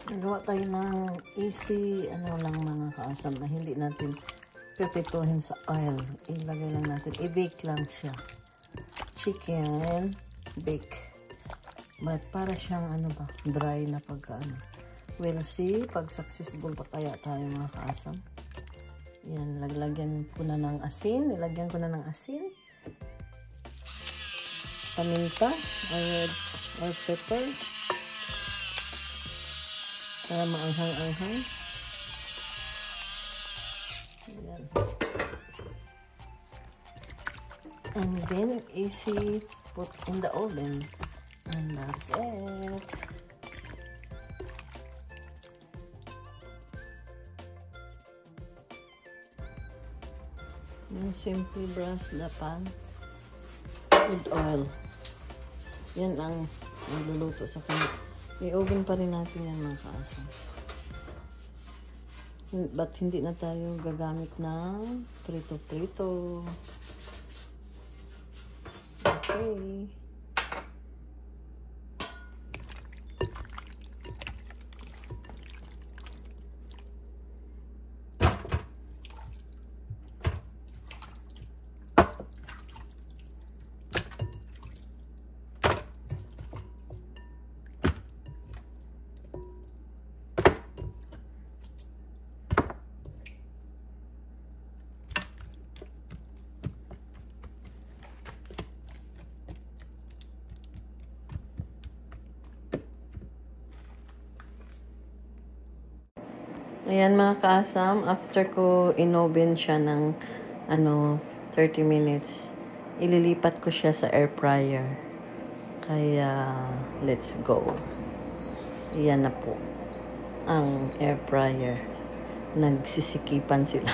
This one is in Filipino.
Nagawa tayo ng easy, ano lang mga kaasam na hindi natin pipituhin sa oil. Ilagay lang natin, i-bake lang siya. Chicken, bake. But para siyang ano ba, dry na pagka ano. We'll see pag successful pa kaya tayo mga kaasam. Yan, lagyan ko na ng asin. Nilagyan ko na ng asin. Paminta or pepper. Para maanghang-anghang. Ayan. And then, easy put in the oven. And that's it. And simply brush the pan with oil. Yan ang magluluto sa kanya. May oven pa rin natin yan mga kaasa. But hindi na tayo gagamit ng prito-prito. Okay. Ayan mga kaasam, after ko in-oven siya ng 30 minutes, ililipat ko siya sa air fryer. Kaya, let's go. Ayan na po ang air fryer. Nagsisikipan sila.